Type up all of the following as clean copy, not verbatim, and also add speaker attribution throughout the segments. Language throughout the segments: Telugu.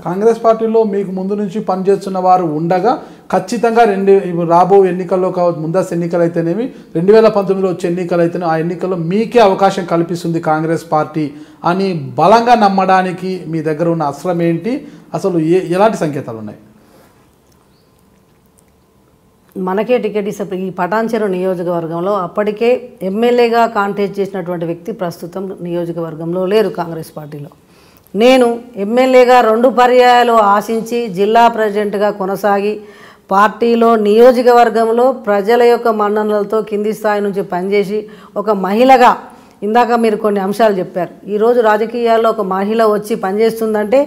Speaker 1: కాంగ్రెస్ పార్టీలో మీకు ముందు నుంచి పనిచేస్తున్న వారు ఉండగా ఖచ్చితంగా రాబో ఎన్నికల్లో కావచ్చు, ముందస్తు ఎన్నికలు అయితేనేమి 2019లో వచ్చే ఎన్నికలు అయితేనే ఆ ఎన్నికల్లో మీకే అవకాశం కల్పిస్తుంది కాంగ్రెస్ పార్టీ అని బలంగా నమ్మడానికి మీ దగ్గర ఉన్న అస్త్రం ఏంటి? అసలు ఎలాంటి సంకేతాలు ఉన్నాయి?
Speaker 2: మనకే టికెట్ ఇస్తే ఈ పటాన్చెరు నియోజకవర్గంలో అప్పటికే ఎమ్మెల్యేగా కాంటెస్ట్ చేసినటువంటి వ్యక్తి ప్రస్తుతం నియోజకవర్గంలో లేరు కాంగ్రెస్ పార్టీలో. నేను ఎమ్మెల్యేగా 2 పర్యాయాలు ఆశించి జిల్లా ప్రెసిడెంట్గా కొనసాగి పార్టీలో నియోజకవర్గంలో ప్రజల యొక్క మన్ననలతో కింది స్థాయి నుంచి పనిచేసి ఒక మహిళగా, ఇందాక మీరు కొన్ని అంశాలు చెప్పారు, ఈరోజు రాజకీయాల్లో ఒక మహిళ వచ్చి పనిచేస్తుందంటే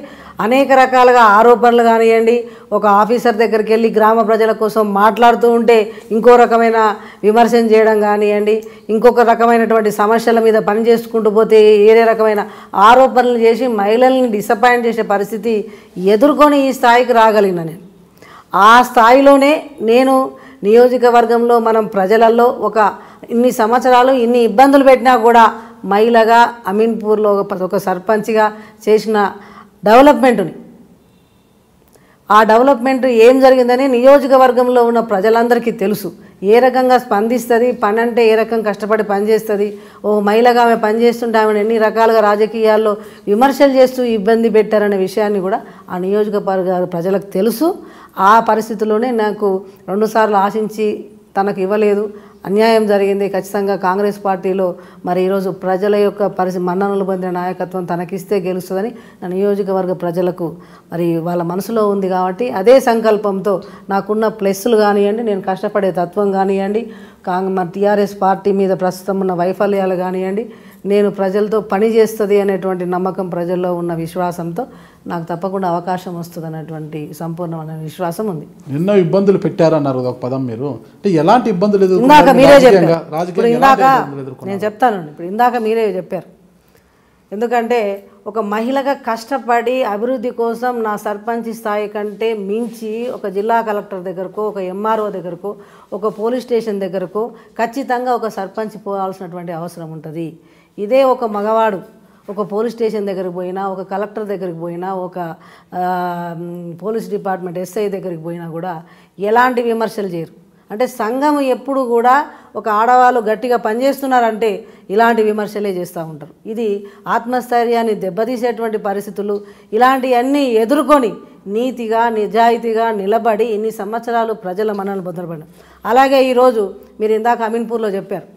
Speaker 2: అనేక రకాలుగా ఆరోపణలు కానివ్వండి, ఒక ఆఫీసర్ దగ్గరికి వెళ్ళి గ్రామ ప్రజల కోసం మాట్లాడుతూ ఉంటే ఇంకో రకమైన విమర్శన చేయడం కానివ్వండి, ఇంకొక రకమైనటువంటి సమస్యల మీద పని చేసుకుంటూ పోతే ఏదే రకమైన ఆరోపణలు చేసి మహిళల్ని డిసప్పాయింట్ చేసే పరిస్థితి ఎదుర్కొని ఈ స్థాయికి రాగలిగిన నేను. ఆ స్థాయిలోనే నేను నియోజకవర్గంలో మనం ప్రజలలో ఇన్ని సంవత్సరాలు ఇన్ని ఇబ్బందులు పెట్టినా కూడా మహిళగా అమీన్పూర్లో ఒక సర్పంచ్గా చేసిన డెవలప్మెంట్ని, ఆ డెవలప్మెంట్ ఏం జరిగిందని నియోజకవర్గంలో ఉన్న ప్రజలందరికీ తెలుసు. ఏ రకంగా స్పందిస్తుంది, పని అంటే ఏ రకంగా కష్టపడి పనిచేస్తుంది, ఓ మహిళగా ఆమె పనిచేస్తుంటే ఆమెను ఎన్ని రకాలుగా రాజకీయాల్లో విమర్శలు చేస్తూ ఇబ్బంది పెట్టారనే విషయాన్ని కూడా ఆ నియోజకవర్గ ప్రజలకు తెలుసు. ఆ పరిస్థితిలోనే నాకు 2 సార్లు ఆశించి తనకు ఇవ్వలేదు, అన్యాయం జరిగింది. ఖచ్చితంగా కాంగ్రెస్ పార్టీలో మరి ఈరోజు ప్రజల యొక్క మన్ననలు పొందిన నాయకత్వం తనకిస్తే గెలుస్తుందని నా నియోజకవర్గ ప్రజలకు మరి వాళ్ళ మనసులో ఉంది. కాబట్టి అదే సంకల్పంతో నాకున్న ప్లస్లు కానివ్వండి, నేను కష్టపడే తత్వం కానివ్వండి, మరి టీఆర్ఎస్ పార్టీ మీద ప్రస్తుతం ఉన్న వైఫల్యాలు కానివ్వండి, నేను ప్రజలతో పని చేస్తుంది అనేటువంటి నమ్మకం, ప్రజల్లో ఉన్న విశ్వాసంతో నాకు తప్పకుండా అవకాశం వస్తుంది అనేటువంటి సంపూర్ణమైన విశ్వాసం ఉంది.
Speaker 1: ఎన్నో ఇబ్బందులు పెట్టారన్నారు ఒక పదం మీరు, అంటే ఎలాంటి ఇబ్బందులు
Speaker 2: ఇందాక మీరే చెప్పారు. ఇప్పుడు ఇందాక నేను చెప్తాను, ఇప్పుడు ఇందాక మీరే చెప్పారు. ఎందుకంటే ఒక మహిళగా కష్టపడి అభివృద్ధి కోసం నా సర్పంచ్ స్థాయి కంటే మించి ఒక జిల్లా కలెక్టర్ దగ్గరకో, ఒక ఎంఆర్ఓ దగ్గరకో, ఒక పోలీస్ స్టేషన్ దగ్గరకో ఖచ్చితంగా ఒక సర్పంచ్ పోవాల్సినటువంటి అవసరం ఉంటుంది. ఇదే ఒక మగవాడు ఒక పోలీస్ స్టేషన్ దగ్గరికి పోయినా, ఒక కలెక్టర్ దగ్గరికి పోయినా, ఒక పోలీస్ డిపార్ట్మెంట్ ఎస్ఐ దగ్గరికి పోయినా కూడా ఎలాంటి విమర్శలు చేయరు. అంటే సంఘం ఎప్పుడు కూడా ఒక ఆడవాళ్ళు గట్టిగా పనిచేస్తున్నారంటే ఇలాంటి విమర్శలే చేస్తూ ఉంటారు. ఇది ఆత్మస్థైర్యాన్ని దెబ్బతీసేటువంటి పరిస్థితులు. ఇలాంటివన్నీ ఎదుర్కొని నీతిగా నిజాయితీగా నిలబడి ఇన్ని సంవత్సరాలు ప్రజల మనల్ని భద్రపడ్డారు. అలాగే ఈరోజు మీరు ఇందాక అమీన్పూర్లో చెప్పారు,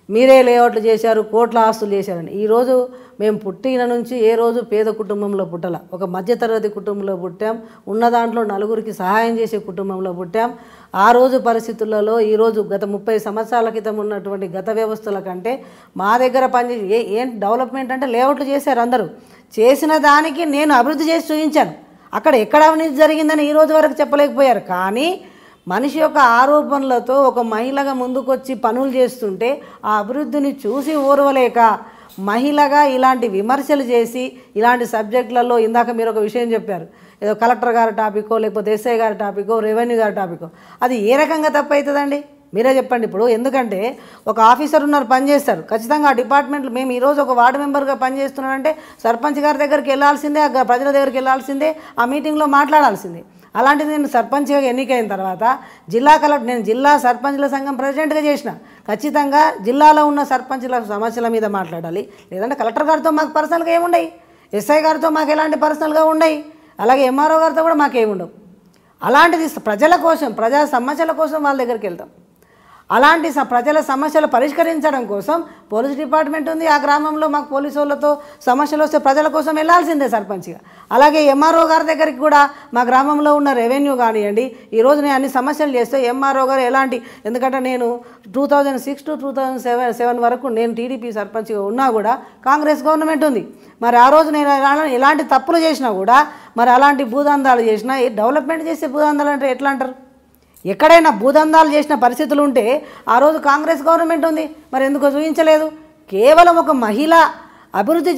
Speaker 2: మీరే లేఅవుట్లు చేశారు, కోట్ల ఆస్తులు చేశారని. ఈరోజు మేము పుట్టిన నుంచి ఏ రోజు పేద కుటుంబంలో పుట్టల, ఒక మధ్యతరగతి కుటుంబంలో పుట్టాం. ఉన్న దాంట్లో నలుగురికి సహాయం చేసే కుటుంబంలో పుట్టాం. ఆ రోజు పరిస్థితులలో ఈరోజు గత 30 సంవత్సరాల క్రితం ఉన్నటువంటి గత వ్యవస్థల కంటే మా దగ్గర పనిచేసి ఏం డెవలప్మెంట్ అంటే లేఅవుట్లు చేశారు. అందరూ చేసిన దానికి నేను అభివృద్ధి చేసి చూపించాను. అక్కడ ఎక్కడ అవినీతి జరిగిందని ఈ రోజు వరకు చెప్పలేకపోయారు. కానీ మనిషి యొక్క ఆరోపణలతో ఒక మహిళగా ముందుకొచ్చి పనులు చేస్తుంటే ఆ అభివృద్ధిని చూసి ఓర్వలేక మహిళగా ఇలాంటి విమర్శలు చేసి ఇలాంటి సబ్జెక్టులలో, ఇందాక మీరు ఒక విషయం చెప్పారు, ఏదో కలెక్టర్ గారి టాపికో లేకపోతే ఎస్ఐ గారి టాపికో రెవెన్యూ గారి టాపికో, అది ఏ రకంగా తప్పు అవుతుందండి? మీరే చెప్పండి. ఇప్పుడు ఎందుకంటే ఒక ఆఫీసర్ ఉన్నారు, పనిచేస్తారు. ఖచ్చితంగా ఆ డిపార్ట్మెంట్లో మేము ఈరోజు ఒక వార్డు మెంబర్గా పనిచేస్తున్నానంటే సర్పంచ్ గారి దగ్గరికి వెళ్ళాల్సిందే, ప్రజల దగ్గరికి వెళ్ళాల్సిందే, ఆ మీటింగ్లో మాట్లాడాల్సిందే. అలాంటిది నేను సర్పంచ్గా ఎన్నికైన తర్వాత నేను జిల్లా సర్పంచ్ల సంఘం ప్రెసిడెంట్గా చేసిన. ఖచ్చితంగా జిల్లాలో ఉన్న సర్పంచ్ల సమస్యల మీద మాట్లాడాలి. లేదంటే కలెక్టర్ గారితో మాకు పర్సనల్గా ఏముండయి, ఎస్ఐ గారితో మాకు ఎలాంటి పర్సనల్గా ఉండయి, అలాగే ఎంఆర్ఓ గారితో కూడా మాకేముండవు. అలాంటిది ప్రజల కోసం, ప్రజా సమస్యల కోసం వాళ్ళ దగ్గరికి వెళ్తాం. అలాంటి ప్రజల సమస్యలు పరిష్కరించడం కోసం పోలీస్ డిపార్ట్మెంట్ ఉంది. ఆ గ్రామంలో మాకు పోలీసు వాళ్ళతో సమస్యలు వస్తే ప్రజల కోసం వెళ్ళాల్సిందే సర్పంచ్గా. అలాగే ఎంఆర్ఓ గారి దగ్గరికి కూడా మా గ్రామంలో ఉన్న రెవెన్యూ కానివ్వండి, ఈరోజు నేను అన్ని సమస్యలు చేస్తే ఎంఆర్ఓ గారు ఎందుకంటే నేను 2006 to 2007 వరకు నేను టీడీపీ సర్పంచ్గా ఉన్నా కూడా కాంగ్రెస్ గవర్నమెంట్ ఉంది. మరి ఆ రోజు నేను ఎలాంటి తప్పులు చేసినా కూడా, మరి అలాంటి భూదందాలు చేసినా, డెవలప్మెంట్ చేసే భూదందాలు అంటే ఎట్లా అంటారు? ఎక్కడైనా భూదందాలు చేసిన పరిస్థితులు ఉంటే ఆ రోజు కాంగ్రెస్ గవర్నమెంట్ ఉంది, మరి ఎందుకు చూపించలేదు? కేవలం ఒక మహిళ అభివృద్ధి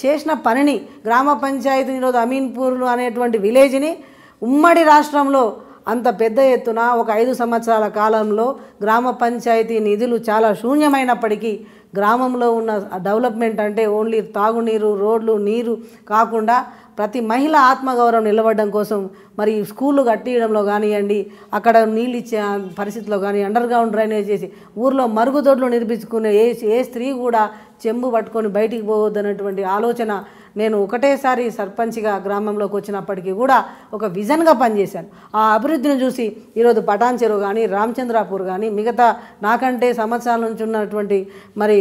Speaker 2: చేసిన పనిని, గ్రామ పంచాయతీ ఈరోజు అమీన్పూర్లు అనేటువంటి విలేజ్ని ఉమ్మడి రాష్ట్రంలో అంత పెద్ద ఎత్తున ఒక 5 సంవత్సరాల కాలంలో గ్రామ పంచాయతీ నిధులు చాలా శూన్యమైనప్పటికీ గ్రామంలో ఉన్న డెవలప్మెంట్ అంటే ఓన్లీ తాగునీరు, రోడ్లు, నీరు కాకుండా ప్రతి మహిళ ఆత్మగౌరవం నిలబడడం కోసం మరి స్కూళ్ళు కట్టియడంలో కానివ్వండి, అక్కడ నీళ్ళు ఇచ్చే పరిస్థితిలో కానీ అండర్ గ్రౌండ్ డ్రైనేజ్ చేసి ఊర్లో మరుగుదొడ్లు నిర్మించుకునే ఏ స్త్రీ కూడా చెంబు పట్టుకొని బయటికి పోవద్దన్నటువంటి ఆలోచన నేను ఒకటేసారి సర్పంచ్గా గ్రామంలోకి వచ్చినప్పటికీ కూడా ఒక విజన్గా పనిచేశాను. ఆ అభివృద్ధిని చూసి ఈరోజు పటాన్ చెరువు కానీ రామచంద్రాపూర్ కానీ మిగతా నాకంటే సంవత్సరాల నుంచి ఉన్నటువంటి మరి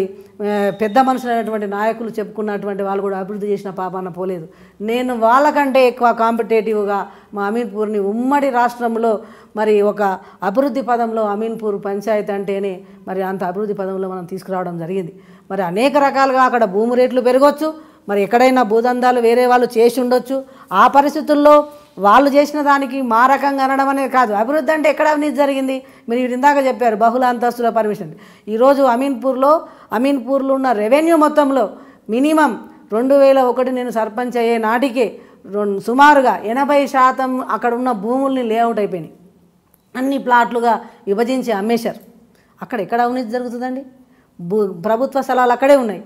Speaker 2: పెద్ద మనుషులైనటువంటి నాయకులు చెప్పుకున్నటువంటి వాళ్ళు కూడా అభివృద్ధి చేసిన పాపాన పోలేదు. నేను వాళ్ళకంటే ఎక్కువ కాంపిటేటివ్గా మా అమీన్పూర్ని ఉమ్మడి రాష్ట్రంలో మరి ఒక అభివృద్ధి పదంలో అమీన్పూర్ పంచాయతీ అంటేనే మరి అంత అభివృద్ధి పదంలో మనం తీసుకురావడం జరిగింది. మరి అనేక రకాలుగా అక్కడ భూమి రేట్లు పెరగవచ్చు, మరి ఎక్కడైనా భూదందాలు వేరే వాళ్ళు చేసి ఉండొచ్చు. ఆ పరిస్థితుల్లో వాళ్ళు చేసిన దానికి మా రకంగా అనడం అనేది కాదు. అభివృద్ధి అంటే ఎక్కడ అవినీతి జరిగింది? మీరు ఇందాక చెప్పారు బహుళ అంతస్తుల పర్మిషన్. ఈరోజు అమీన్పూర్లో ఉన్న రెవెన్యూ మొత్తంలో మినిమం 2001 నేను సర్పంచ్ అయ్యే నాటికే సుమారుగా 80% అక్కడ ఉన్న భూముల్ని లేఅవుట్ అయిపోయినాయి, అన్ని ప్లాట్లుగా విభజించి అమ్మేశారు. అక్కడ ఎక్కడ అవినీతి జరుగుతుందండి? ప్రభుత్వ స్థలాలు అక్కడే ఉన్నాయి.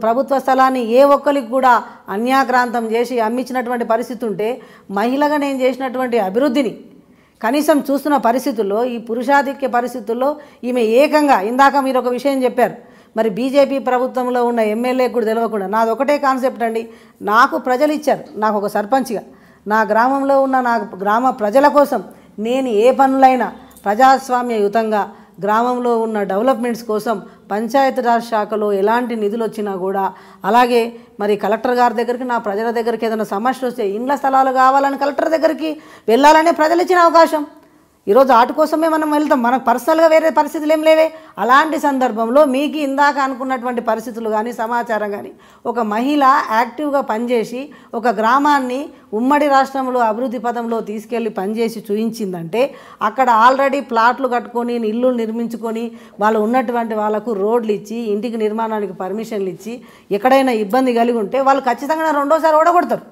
Speaker 2: ప్రభుత్వ స్థలాన్ని ఏ ఒక్కరికి కూడా అన్యాక్రాంతం చేసి అమ్మించినటువంటి పరిస్థితి ఉంటే మహిళగా నేను చేసినటువంటి అభివృద్ధిని కనీసం చూస్తున్న పరిస్థితుల్లో, ఈ పురుషాధిక్య పరిస్థితుల్లో ఈమె ఏకంగా ఇందాక మీరు ఒక విషయం చెప్పారు, మరి బీజేపీ ప్రభుత్వంలో ఉన్న ఎమ్మెల్యే కూడా తెలియకుండా నాది ఒకటే కాన్సెప్ట్ అండి. నాకు ప్రజలు ఇచ్చారు, నాకు ఒక సర్పంచ్గా నా గ్రామంలో ఉన్న నా గ్రామ ప్రజల కోసం నేను ఏ పనులైనా ప్రజాస్వామ్యయుతంగా గ్రామంలో ఉన్న డెవలప్మెంట్స్ కోసం పంచాయతీరాజ్ శాఖలో ఎలాంటి నిధులు వచ్చినా కూడా, అలాగే మరి కలెక్టర్ గారి దగ్గరికి నా ప్రజల దగ్గరికి ఏదైనా సమస్య వస్తే ఇండ్ల స్థలాలు కావాలని కలెక్టర్ దగ్గరికి వెళ్ళాలనే ప్రజలు ఇచ్చిన అవకాశం. ఈరోజు ఆట కోసమే మనం వెళ్తాం, మనకు పర్సనల్గా వేరే పరిస్థితులు ఏం లేవే. అలాంటి సందర్భంలో మీకు ఇందాక అనుకున్నటువంటి పరిస్థితులు కానీ సమాచారం కానీ ఒక మహిళ యాక్టివ్గా పనిచేసి ఒక గ్రామాన్ని ఉమ్మడి రాష్ట్రంలో అభివృద్ధి పదంలో తీసుకెళ్ళి పనిచేసి చూయించిందంటే అక్కడ ఆల్రెడీ ప్లాట్లు కట్టుకొని ఇల్లు నిర్మించుకొని వాళ్ళు ఉన్నటువంటి వాళ్ళకు రోడ్లు ఇచ్చి ఇంటికి నిర్మాణానికి పర్మిషన్లు ఇచ్చి ఎక్కడైనా ఇబ్బంది కలిగి ఉంటే వాళ్ళు ఖచ్చితంగా రెండోసారి ఓడగొడతారు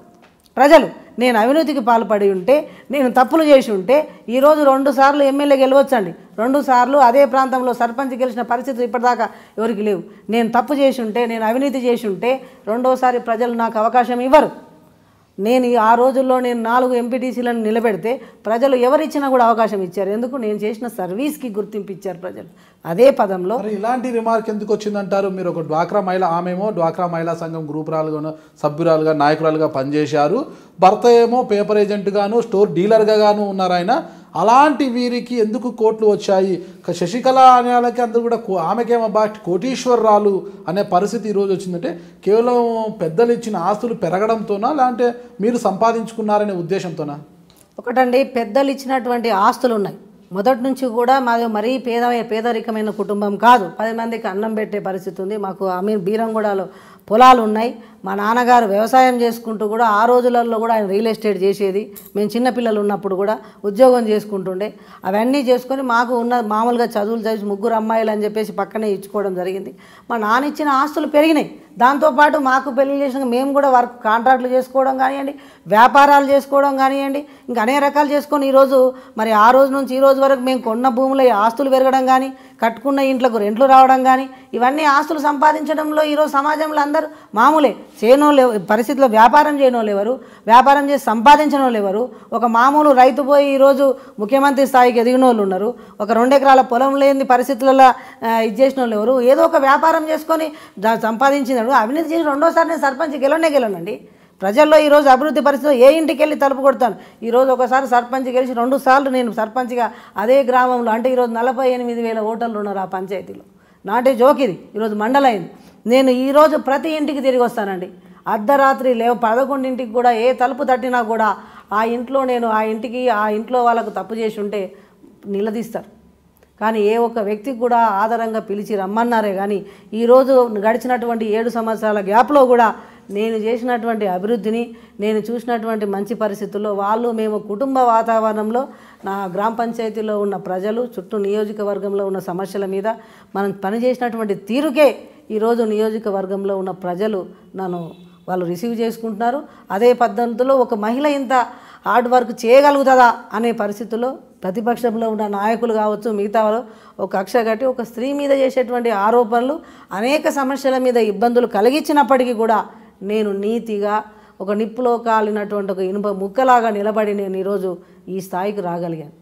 Speaker 2: ప్రజలు. నేను అవినీతికి పాల్పడి ఉంటే, నేను తప్పులు చేసి ఉంటే ఈరోజు 2 సార్లు ఎమ్మెల్యే గెలవచ్చండి, 2 సార్లు అదే ప్రాంతంలో సర్పంచ్ గెలిచిన పరిస్థితులు ఇప్పటిదాకా ఎవరికి లేవు. నేను తప్పు చేసి ఉంటే, నేను అవినీతి చేసి ఉంటే రెండోసారి ప్రజలు నాకు అవకాశం ఇవ్వరు. నేను ఆ రోజుల్లో నేను 4 ఎంపీటీసీలను నిలబెడితే ప్రజలు ఎవరిచ్చినా కూడా అవకాశం ఇచ్చారు. ఎందుకు? నేను చేసిన సర్వీస్కి గుర్తింపు ఇచ్చారు ప్రజలు. అదే పదంలో
Speaker 1: ఇలాంటి రిమార్క్ ఎందుకు వచ్చిందంటారు? మీరు ఒక డ్వాక్రా మహిళ, ఆమెమో డ్వాక్రా మహిళా సంఘం గ్రూపురాలుగా సభ్యురాలుగా నాయకురాలుగా పనిచేశారు, భర్త ఏమో పేపర్ ఏజెంట్గాను స్టోర్ డీలర్గాను ఉన్నారు ఆయన. అలాంటి వీరికి ఎందుకు కోట్లు వచ్చాయి? శశికళ అనే వాళ్ళకి అందరూ కూడా ఆమెకేమో కోటీశ్వరరాలు అనే పరిస్థితి ఈరోజు వచ్చిందంటే కేవలం పెద్దలు ఇచ్చిన ఆస్తులు పెరగడంతోనా, లేదంటే మీరు సంపాదించుకున్నారనే ఉద్దేశంతోనా?
Speaker 2: ఒకటండి, పెద్దలు ఇచ్చినటువంటి ఆస్తులు ఉన్నాయి. మొదటి నుంచి కూడా మాది మరీ పేదరికమైన కుటుంబం కాదు, 10 మందికి అన్నం పెట్టే పరిస్థితి ఉంది. మాకు బీరంగూడలో పొలాలు ఉన్నాయి. మా నాన్నగారు వ్యవసాయం చేసుకుంటూ కూడా ఆ రోజులలో కూడా ఆయన రియల్ ఎస్టేట్ చేసేది. మేము చిన్నపిల్లలు ఉన్నప్పుడు కూడా ఉద్యోగం చేసుకుంటుండే. అవన్నీ చేసుకొని మాకు ఉన్న మామూలుగా చదువులు చదివి 3 అమ్మాయిలు అని చెప్పేసి పక్కనే ఇచ్చుకోవడం జరిగింది. మా నాన్న ఇచ్చిన ఆస్తులు పెరిగినాయి. దాంతోపాటు మాకు పెళ్లి చేసిన మేము కూడా వర్క్ కాంట్రాక్ట్లు చేసుకోవడం కానివ్వండి, వ్యాపారాలు చేసుకోవడం కానివ్వండి, ఇంకా అనేక రకాలు చేసుకొని ఈరోజు మరి ఆ రోజు నుంచి ఈ రోజు వరకు మేము కొన్న భూముల ఆస్తులు పెరగడం కానీ, కట్టుకున్న ఇంట్లకు రెంట్లు రావడం కానీ, ఇవన్నీ ఆస్తులు సంపాదించడంలో ఈరోజు సమాజంలో అందరూ మామూలే. చేయనోళ్ళు పరిస్థితిలో వ్యాపారం చేయనోళ్ళు ఎవరు, వ్యాపారం చేసి సంపాదించిన వాళ్ళు ఎవరు? ఒక మామూలు రైతు పోయి ఈరోజు ముఖ్యమంత్రి స్థాయికి ఎదిగిన వాళ్ళు ఉన్నారు. ఒక 2 ఎకరాల పొలం లేని పరిస్థితులలో ఇది చేసిన వాళ్ళు ఎవరు? ఏదో ఒక వ్యాపారం చేసుకొని సంపాదించినాడు. అవినీతి చేసి రెండోసారి నేను సర్పంచ్ గెలవనండి. ప్రజల్లో ఈరోజు అభివృద్ధి పరిస్థితులు ఏ ఇంటికి వెళ్ళి తలుపు కొడతాను. ఈరోజు ఒకసారి సర్పంచ్ గెలిచి 2 సార్లు నేను సర్పంచ్గా అదే గ్రామంలో, అంటే ఈరోజు 48,000 ఓటర్లు ఉన్నారు ఆ పంచాయతీలో. నాటే జోక్ ఇది. ఈరోజు మండలైంది. నేను ఈరోజు ప్రతి ఇంటికి తిరిగి వస్తానండి. అర్ధరాత్రి 11ంటికి కూడా ఏ తలుపు తట్టినా కూడా ఆ ఇంట్లో నేను ఆ ఇంట్లో వాళ్ళకు తప్పు చేసి ఉంటే నిలదీస్తారు. కానీ ఏ ఒక్క వ్యక్తికి కూడా ఆధారంగా పిలిచి రమ్మన్నారే కానీ ఈరోజు గడిచినటువంటి 7 సంవత్సరాల గ్యాప్లో కూడా నేను చేసినటువంటి అభివృద్ధిని, నేను చూసినటువంటి మంచి పరిస్థితుల్లో మేము కుటుంబ వాతావరణంలో నా గ్రామ పంచాయతీలో ఉన్న ప్రజలు, చుట్టూ నియోజకవర్గంలో ఉన్న సమస్యల మీద మనం పనిచేసినటువంటి తీరుకే ఈరోజు నియోజకవర్గంలో ఉన్న ప్రజలు వాళ్ళు రిసీవ్ చేసుకుంటున్నారు. అదే పద్ధతిలో ఒక మహిళ ఇంత హార్డ్ వర్క్ చేయగలుగుతుందా అనే పరిస్థితుల్లో ప్రతిపక్షంలో ఉన్న నాయకులు కావచ్చు, మిగతా వాళ్ళు ఒక కక్ష కట్టి ఒక స్త్రీ మీద చేసేటువంటి ఆరోపణలు అనేక సమస్యల మీద ఇబ్బందులు కలిగించినప్పటికీ కూడా నేను నీతిగా ఒక నిప్పులో కాలినటువంటి ఒక ఇనుప ముక్కలాగా నిలబడి నేను ఈరోజు ఈ స్థాయికి రాగలిగాను.